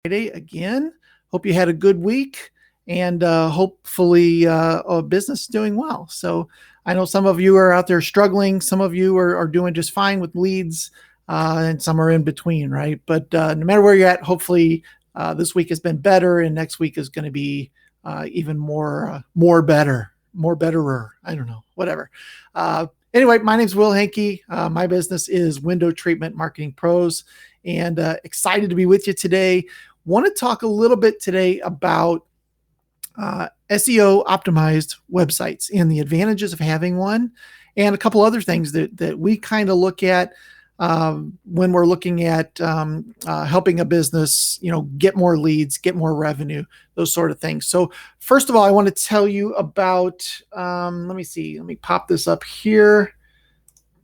Friday again. Hope you had a good week and hopefully business is doing well. So I know some of you are out there struggling. Some of you are doing just fine with leads and some are in between, right? But no matter where you're at, hopefully this week has been better and next week is going to be even more better, more betterer. I don't know, whatever. Anyway, my name's Will Hankey. My business is Window Treatment Marketing Pros, and excited to be with you today. Want to talk a little bit today about SEO optimized websites and the advantages of having one, and a couple other things that we kind of look at when we're looking at helping a business, get more leads, get more revenue, those sort of things. So first of all, I want to tell you about, let me pop this up here,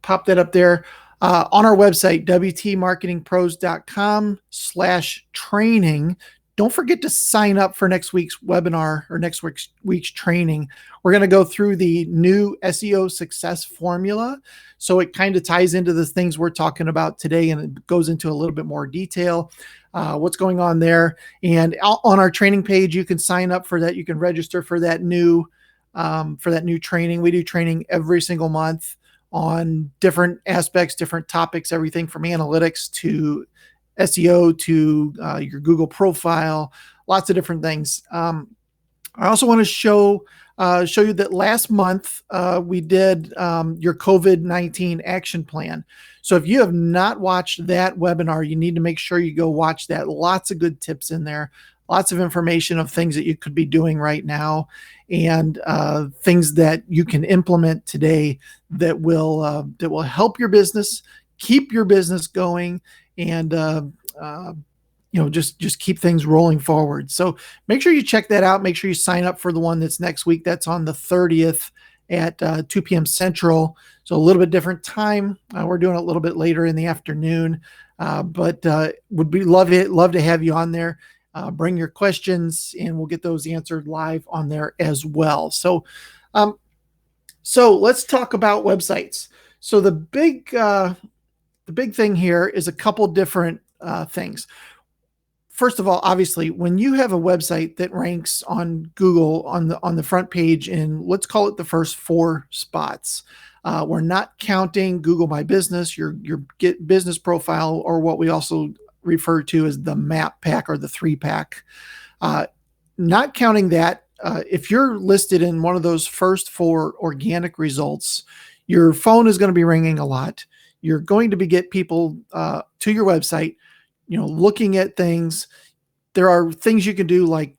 pop that up there. On our website, wtmarketingpros.com/training. Don't forget to sign up for next week's webinar or next week's training. We're going to go through the new SEO success formula. So it kind of ties into the things we're talking about today, and it goes into a little bit more detail, what's going on there. And on our training page, you can sign up for that. You can register for that new training. We do training every single month on different aspects, different topics, everything from analytics to SEO to your Google profile, lots of different things. I also want to show you that last month we did your COVID-19 action plan. So if you have not watched that webinar, you need to make sure you go watch that. Lots of good tips in there, lots of information of things that you could be doing right now, and things that you can implement today that will help your business, keep your business going, and just keep things rolling forward. So make sure you check that out. Make sure you sign up for the one that's next week. That's on the 30th at 2 p.m. Central. So a little bit different time. We're doing it a little bit later in the afternoon, but would be love to have you on there. Bring your questions and we'll get those answered live on there as well. So let's talk about websites. So the big thing here is a couple different things. First of all, obviously, when you have a website that ranks on Google on the front page in, let's call it, the first 4 spots, we're not counting Google My Business, your business profile, or what we also refer to as the map pack or the 3-pack. Not counting that, if you're listed in one of those first 4 organic results, your phone is going to be ringing a lot. You're going to get people to your website, looking at things. There are things you can do like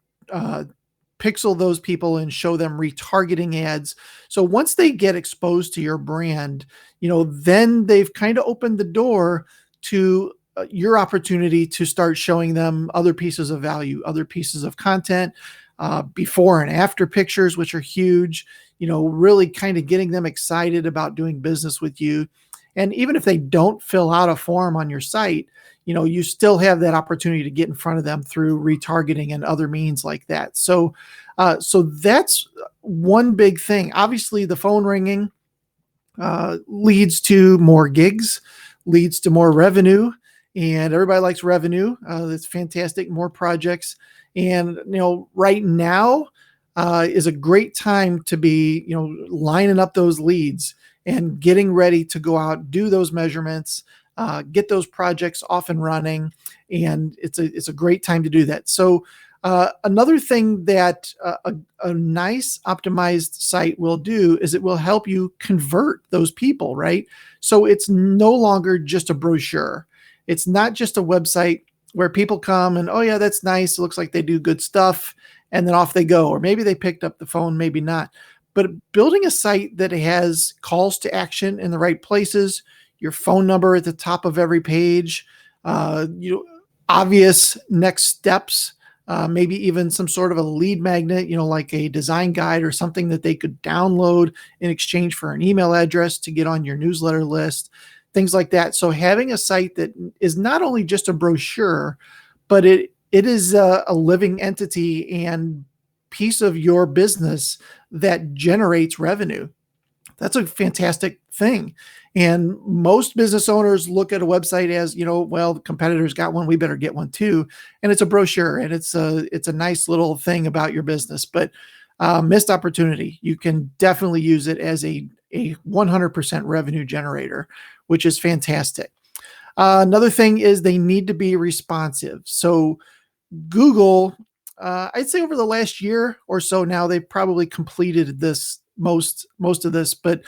pixel those people and show them retargeting ads. So once they get exposed to your brand, then they've kind of opened the door to your opportunity to start showing them other pieces of value, other pieces of content, before and after pictures, which are huge, really kind of getting them excited about doing business with you. And even if they don't fill out a form on your site, you still have that opportunity to get in front of them through retargeting and other means like that. So that's one big thing. Obviously, the phone ringing leads to more gigs, leads to more revenue, and everybody likes revenue. That's fantastic. More projects. And, right now is a great time to be, lining up those leads and getting ready to go out, do those measurements, get those projects off and running. And it's a great time to do that. So another thing that a nice optimized site will do is it will help you convert those people, right? So it's no longer just a brochure. It's not just a website where people come and, oh yeah, that's nice. It looks like they do good stuff. And then off they go. Or maybe they picked up the phone, maybe not. But building a site that has calls to action in the right places, your phone number at the top of every page, obvious next steps, maybe even some sort of a lead magnet, like a design guide or something that they could download in exchange for an email address to get on your newsletter list, things like that. So having a site that is not only just a brochure, but it is a living entity and piece of your business that generates revenue. That's a fantastic thing. And most business owners look at a website as, well, the competitor's got one, we better get one too. And it's a brochure, and it's a nice little thing about your business, but missed opportunity. You can definitely use it as a 100% revenue generator, which is fantastic. Another thing is they need to be responsive. So Google, I'd say over the last year or so now, they've probably completed this most of this, but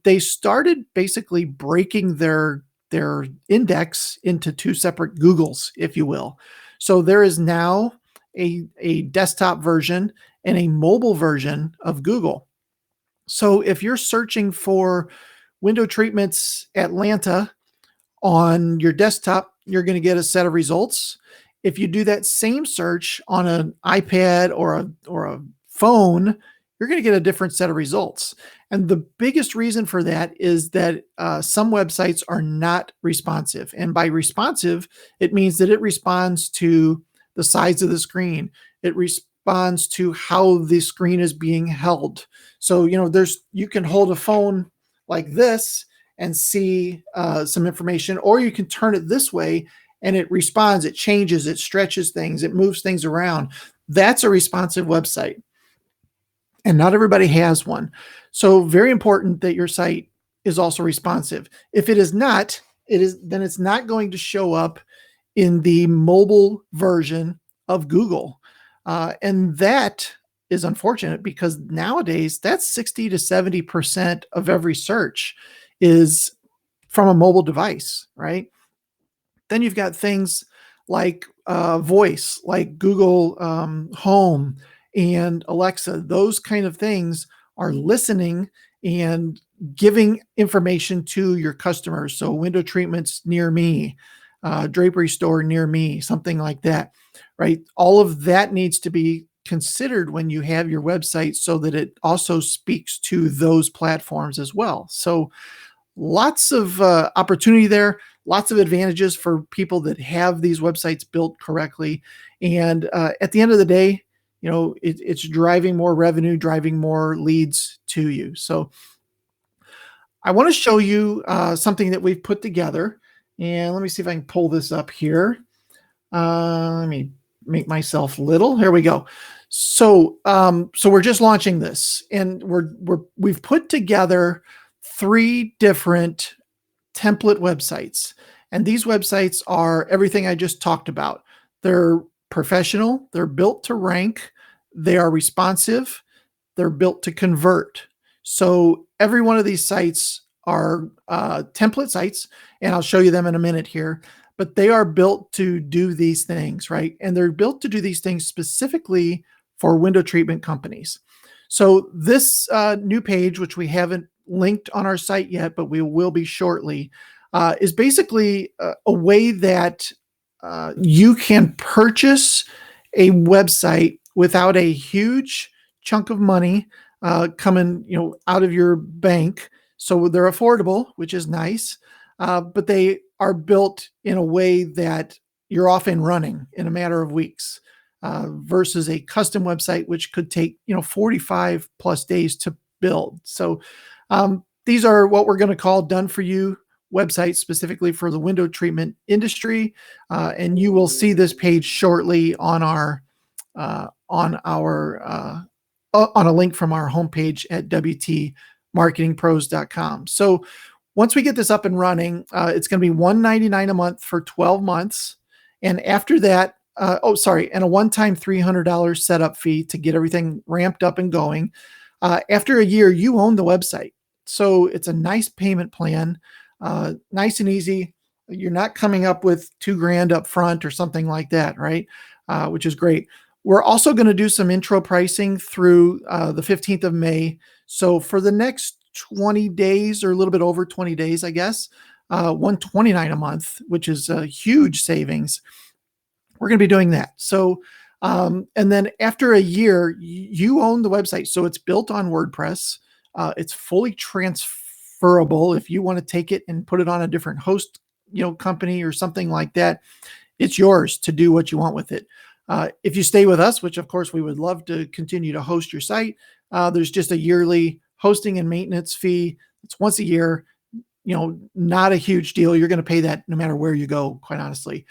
they started basically breaking their index into two separate Googles, if you will. So there is now a desktop version and a mobile version of Google. So if you're searching for window treatments Atlanta on your desktop, you're going to get a set of results. If you do that same search on an iPad or a phone, you're going to get a different set of results. And the biggest reason for that is that some websites are not responsive. And by responsive, it means that it responds to the size of the screen. It responds to how the screen is being held. So, you can hold a phone like this and see some information, or you can turn it this way and it responds, it changes, it stretches things, it moves things around. That's a responsive website. And not everybody has one. So very important that your site is also responsive. If it is not, then it's not going to show up in the mobile version of Google. And that is unfortunate, because nowadays that's 60 to 70% of every search is from a mobile device, right? Then you've got things like voice, like Google Home and Alexa. Those kind of things are listening and giving information to your customers. So window treatments near me, drapery store near me, something like that, right? All of that needs to be considered when you have your website, so that it also speaks to those platforms as well. So lots of opportunity there, lots of advantages for people that have these websites built correctly. And at the end of the day, it's driving more revenue, driving more leads to you. So I want to show you something that we've put together. And let me see if I can pull this up here. Let me make myself little. Here we go. So we're just launching this, and we've put together 3 different template websites. And these websites are everything I just talked about. They're professional, they're built to rank, they are responsive, they're built to convert. So every one of these sites are template sites, and I'll show you them in a minute here, but they are built to do these things, right? And they're built to do these things specifically for window treatment companies. So this new page, which we haven't linked on our site yet, but we will be shortly, is basically a way that you can purchase a website without a huge chunk of money coming, out of your bank. So they're affordable, which is nice, but they are built in a way that you're off and running in a matter of weeks, versus a custom website, which could take 45 plus days to build. So these are what we're going to call done for you websites, specifically for the window treatment industry. And you will see this page shortly on a link from our homepage at wtmarketingpros.com. So once we get this up and running, it's going to be $199 a month for 12 months. And after that, and a one-time $300 setup fee to get everything ramped up and going. After a year, you own the website. So it's a nice payment plan, nice and easy. You're not coming up with $2,000 up front or something like that, right? Which is great. We're also going to do some intro pricing through the 15th of May. So for the next 20 days, or a little bit over 20 days, I guess, $129 a month, which is a huge savings. We're going to be doing that. So, and then after a year, you own the website. So it's built on WordPress. It's fully transferable. If you want to take it and put it on a different host, company or something like that, it's yours to do what you want with it. If you stay with us, which of course we would love to continue to host your site, there's just a yearly hosting and maintenance fee. It's once a year, not a huge deal. You're going to pay that no matter where you go, quite honestly.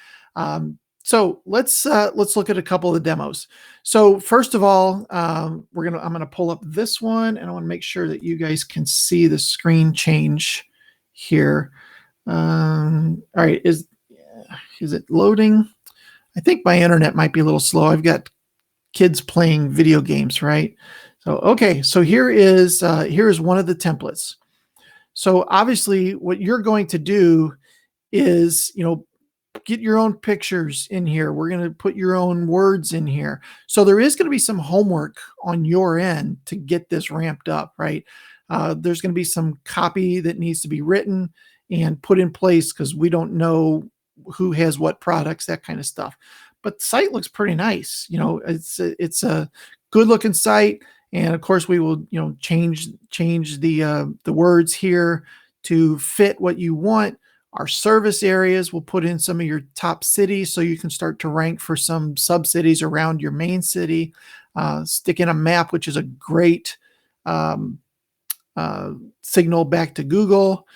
So let's look at a couple of the demos. So first of all, I'm gonna pull up this one, and I want to make sure that you guys can see the screen change here. All right, is it loading? I think my internet might be a little slow. I've got kids playing video games, right? So okay, so here is one of the templates. So obviously, what you're going to do is, get your own pictures in here. We're going to put your own words in here. So there is going to be some homework on your end to get this ramped up, right? There's going to be some copy that needs to be written and put in place because we don't know who has what products, that kind of stuff. But the site looks pretty nice. It's a good looking site. And of course, we will, change the words here to fit what you want. Our service areas, we'll put in some of your top cities so you can start to rank for some sub-cities around your main city. Stick in a map, which is a great signal back to Google.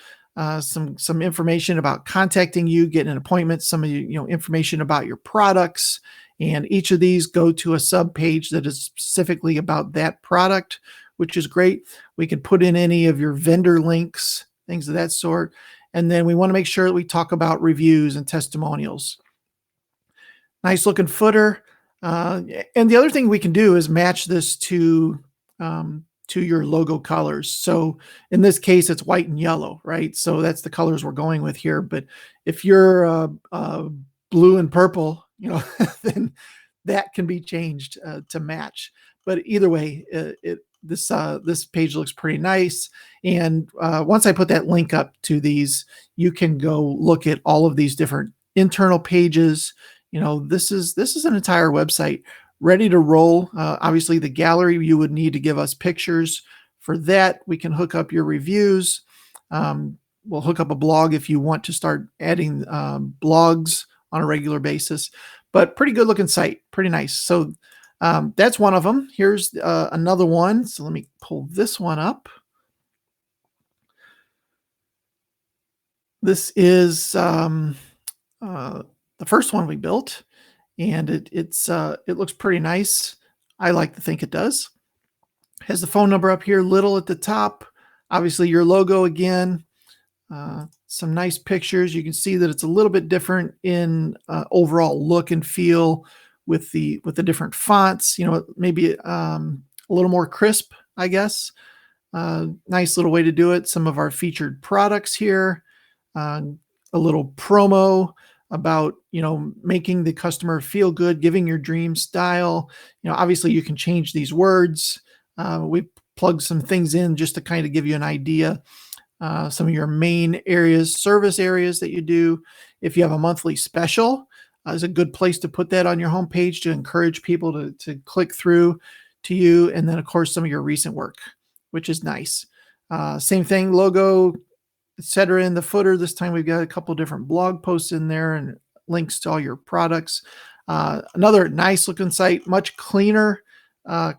Some information about contacting you, getting an appointment, some of information about your products. And each of these go to a sub page that is specifically about that product, which is great. We can put in any of your vendor links, things of that sort. And then we want to make sure that we talk about reviews and testimonials. Nice looking footer. And the other thing we can do is match this to your logo colors. So in this case, it's white and yellow, right? So that's the colors we're going with here. But if you're blue and purple, then that can be changed to match. But either way, this page looks pretty nice. And once I put that link up to these, you can go look at all of these different internal pages. This is an entire website ready to roll. Obviously, the gallery, you would need to give us pictures. For that, we can hook up your reviews. We'll hook up a blog if you want to start adding blogs on a regular basis. But pretty good looking site, pretty nice. So that's one of them. Here's another one. So let me pull this one up. This is the first one we built, and it looks pretty nice. I like to think it does. Has the phone number up here, little at the top. Obviously, your logo again. Some nice pictures. You can see that it's a little bit different in overall look and feel with the different fonts. Maybe a little more crisp, I guess. Nice little way to do it. Some of our featured products here. A little promo about making the customer feel good, giving your dream style. Obviously you can change these words. We plug some things in just to kind of give you an idea. Some of your main areas, service areas that you do. If you have a monthly special, is a good place to put that on your homepage to encourage people to click through to you. And then of course, some of your recent work, which is nice. Same thing, logo, etc. in the footer. This time we've got a couple different blog posts in there and links to all your products. Another nice looking site, much cleaner,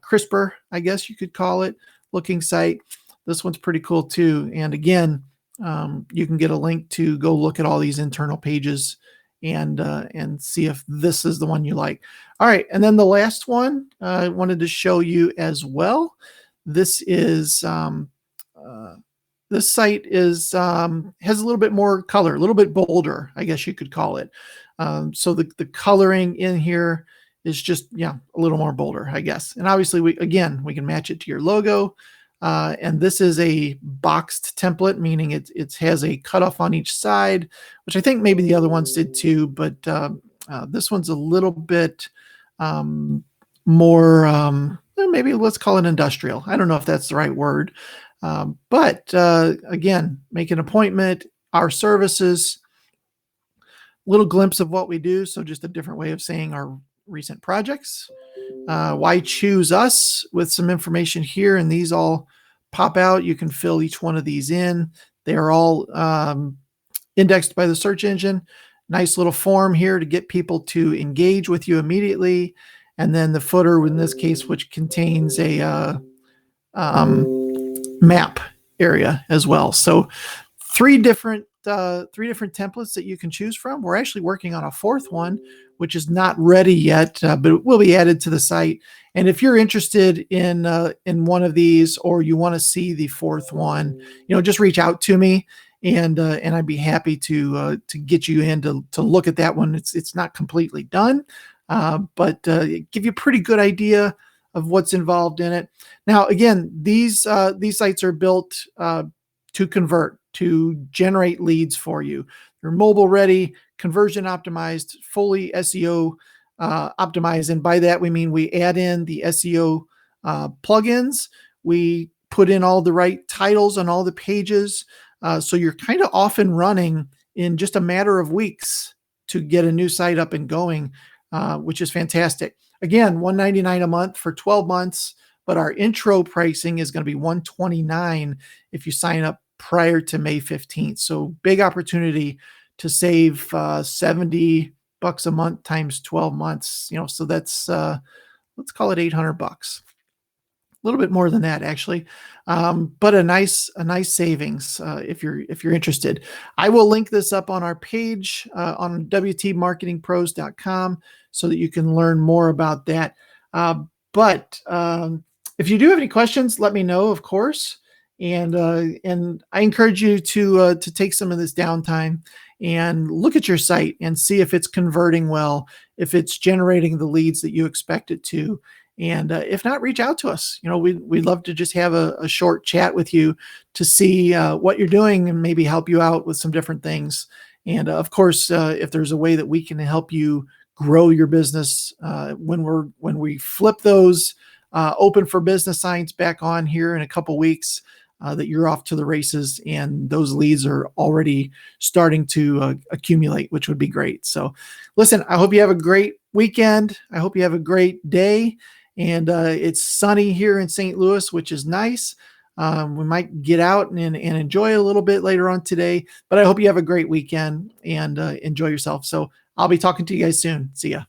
crisper, I guess you could call it, looking site. This one's pretty cool too. And again, you can get a link to go look at all these internal pages and see if this is the one you like. All right, and then the last one I wanted to show you as well. This is this site is has a little bit more color, a little bit bolder, I guess you could call it. So the coloring in here is just a little more bolder, I guess. And obviously we can match it to your logo. And this is a boxed template, meaning it has a cutoff on each side, which I think maybe the other ones did too, but this one's a little bit more, maybe let's call it industrial. I don't know if that's the right word. But again, make an appointment, our services, little glimpse of what we do. So just a different way of saying our recent projects. Why choose us with some information here, and these all pop out. You can fill each one of these in. They are all indexed by the search engine. Nice little form here to get people to engage with you immediately. And then the footer in this case, which contains a map area as well. So three different templates that you can choose from. We're actually working on a fourth one, which is not ready yet, but it will be added to the site. And if you're interested in one of these, or you want to see the fourth one, just reach out to me, and I'd be happy to get you in to look at that one. It's not completely done, but give you a pretty good idea of what's involved in it. Now, again, these sites are built to convert, to generate leads for you. They're mobile ready, conversion optimized, fully SEO optimized. And by that, we mean we add in the SEO plugins. We put in all the right titles on all the pages. So you're kind of off and running in just a matter of weeks to get a new site up and going, which is fantastic. Again, $199 a month for 12 months, but our intro pricing is going to be $129 if you sign up prior to May 15th. So big opportunity to save $70 a month times 12 months. So that's let's call it $800. A little bit more than that, actually, but a nice savings if you're interested. I will link this up on our page on wtmarketingpros.com so that you can learn more about that. But if you do have any questions, let me know, of course. And I encourage you to take some of this downtime and look at your site and see if it's converting well, if it's generating the leads that you expect it to. And if not, reach out to us. We'd love to just have a short chat with you to see what you're doing and maybe help you out with some different things. And of course, if there's a way that we can help you grow your business when we flip those open for business signs back on here in a couple weeks, that you're off to the races and those leads are already starting to accumulate, which would be great. So listen, I hope you have a great weekend. I hope you have a great day. And it's sunny here in St. Louis, which is nice. We might get out and enjoy a little bit later on today, but I hope you have a great weekend and enjoy yourself. So I'll be talking to you guys soon. See ya.